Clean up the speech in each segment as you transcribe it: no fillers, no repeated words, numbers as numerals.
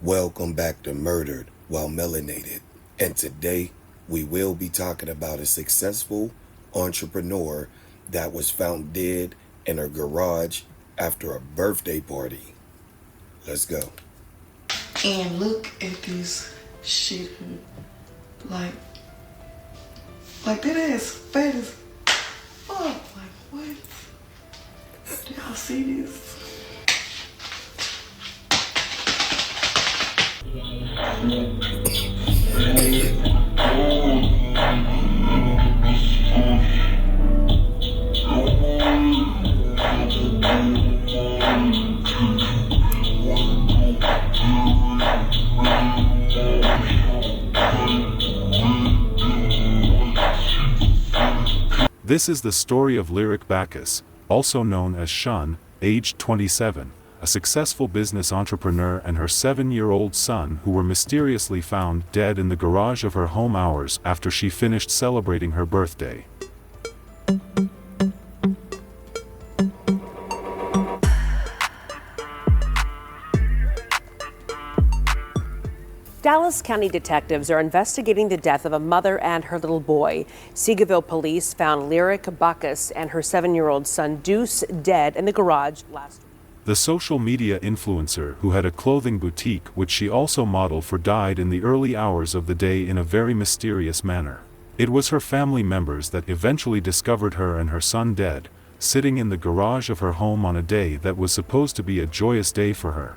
Welcome back to Murdered While Melanated. And today we will be talking about a successful entrepreneur that was found dead in her garage after a birthday party. Let's go. And look at this shit. Like that ass fat as fuck. Like, what? Do y'all see this? This is the story of Lyric Bacchus, also known as Shun, aged 27, a successful business entrepreneur and her 7-year-old son who were mysteriously found dead in the garage of her home hours after she finished celebrating her birthday. Dallas County detectives are investigating the death of a mother and her little boy. Seagoville police found Lyric Bacchus and her 7-year-old son Deuce dead in the garage last week. The social media influencer who had a clothing boutique which she also modeled for died in the early hours of the day in a very mysterious manner. It was her family members that eventually discovered her and her son dead, sitting in the garage of her home on a day that was supposed to be a joyous day for her.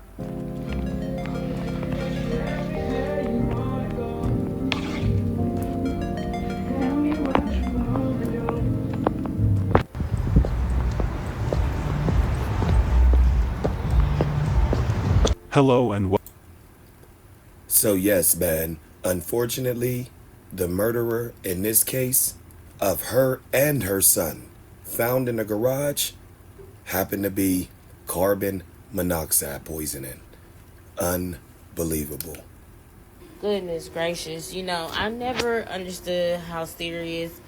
Hello and welcome. So yes, man, unfortunately, the murderer in this case of her and her son found in a garage happened to be carbon monoxide poisoning. Unbelievable. Goodness gracious, I never understood how serious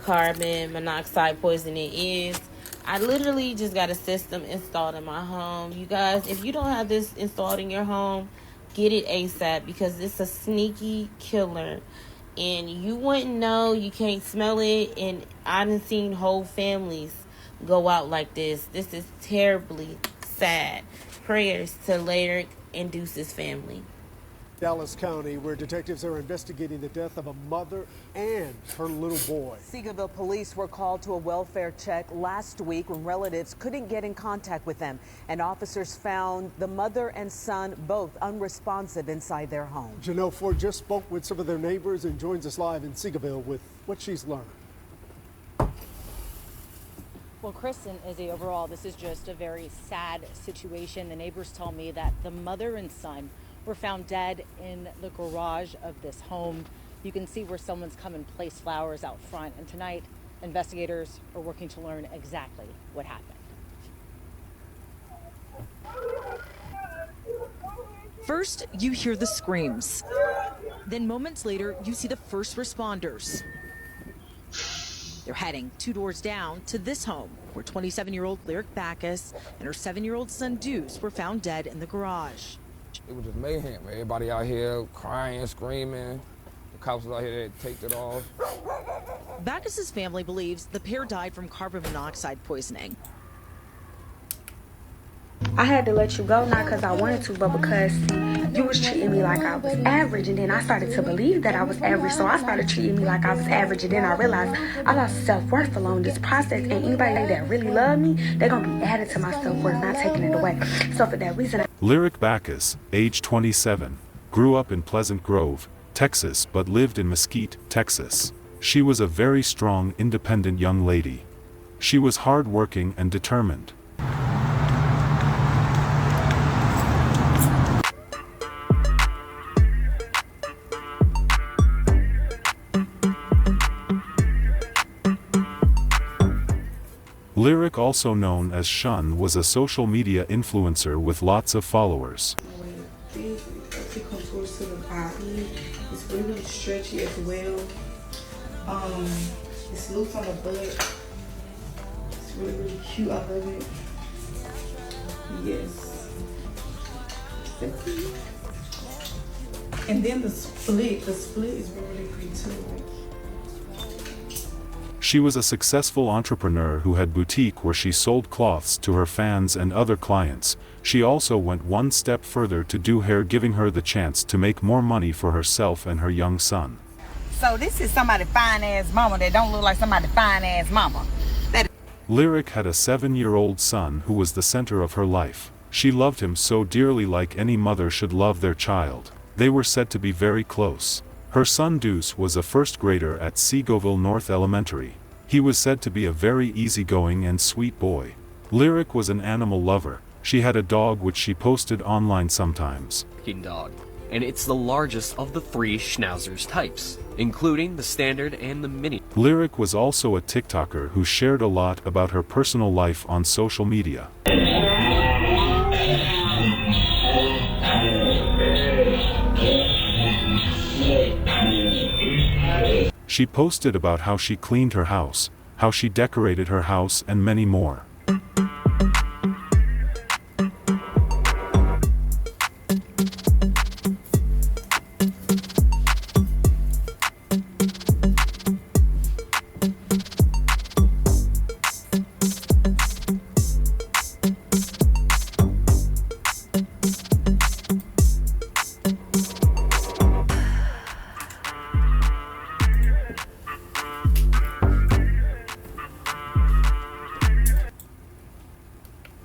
carbon monoxide poisoning is. I literally just got a system installed in my home. You guys, if you don't have this installed in your home, get it ASAP because it's a sneaky killer. And you wouldn't know, you can't smell it. And I done seen whole families go out like this. This is terribly sad. Prayers to Lyric and Deuce's family. Dallas County, where detectives are investigating the death of a mother and her little boy. Seagoville police were called to a welfare check last week when relatives couldn't get in contact with them, and officers found the mother and son both unresponsive inside their home. Janelle Ford just spoke with some of their neighbors and joins us live in Seagoville with what she's learned. Well, Chris and Izzy, overall, this is just a very sad situation. The neighbors tell me that the mother and son were found dead in the garage of this home. You can see where someone's come and placed flowers out front. And tonight, investigators are working to learn exactly what happened. First, you hear the screams. Then moments later, you see the first responders. They're heading 2 doors down to this home, where 27-year-old Lyric Bacchus and her 7-year-old son Deuce were found dead in the garage. It was just mayhem. Everybody out here crying, screaming. The cops was out here that taped it off. Bacchus's family believes the pair died from carbon monoxide poisoning. I had to let you go, not because I wanted to, but because you was treating me like I was average, and then I started to believe that I was average, so I started treating me like I was average, and then I realized I lost self-worth along this process, and anybody that really loved me, they're going to be added to my self-worth, not taking it away. So for that reason... Lyric Bacchus, age 27, grew up in Pleasant Grove, Texas but lived in Mesquite, Texas. She was a very strong, independent young lady. She was hard-working and determined. Lyric, also known as Shun, was a social media influencer with lots of followers. It contours to the body. It's really, really stretchy as well. It's loose on the butt. It's really, really cute. I love it. Yes. And then the split is really pretty too. She was a successful entrepreneur who had a boutique where she sold cloths to her fans and other clients. She also went one step further to do hair, giving her the chance to make more money for herself and her young son. So this is somebody fine-ass mama that don't look like somebody fine-ass mama. Lyric had a 7-year-old son who was the center of her life. She loved him so dearly, like any mother should love their child. They were said to be very close. Her son Deuce was a first grader at Seagoville North Elementary. He was said to be a very easygoing and sweet boy. Lyric was an animal lover. She had a dog which she posted online sometimes. Dog, and it's the largest of the 3 Schnauzers types, including the standard and the mini. Lyric was also a TikToker who shared a lot about her personal life on social media. She posted about how she cleaned her house, how she decorated her house, and many more.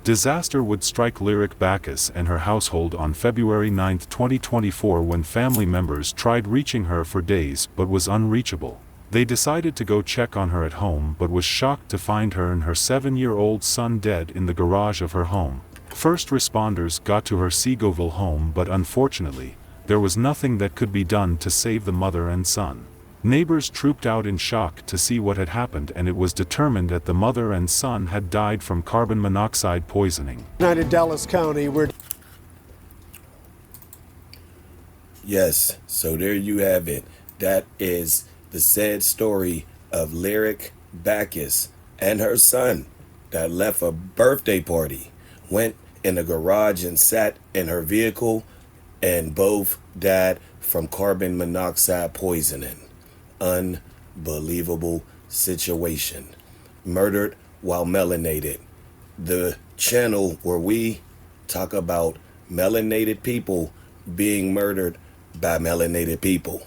Disaster would strike Lyric Bacchus and her household on February 9, 2024, when family members tried reaching her for days but was unreachable. They decided to go check on her at home but was shocked to find her and her 7-year-old son dead in the garage of her home. First responders got to her Seagoville home, but unfortunately, there was nothing that could be done to save the mother and son. Neighbors trooped out in shock to see what had happened, and it was determined that the mother and son had died from carbon monoxide poisoning. United Dallas County, where... Yes, so there you have it. That is the sad story of Lyric Bacchus and her son that left a birthday party, went in a garage and sat in her vehicle, and both died from carbon monoxide poisoning. Unbelievable situation. Murdered while melanated. The channel where we talk about melanated people being murdered by melanated people.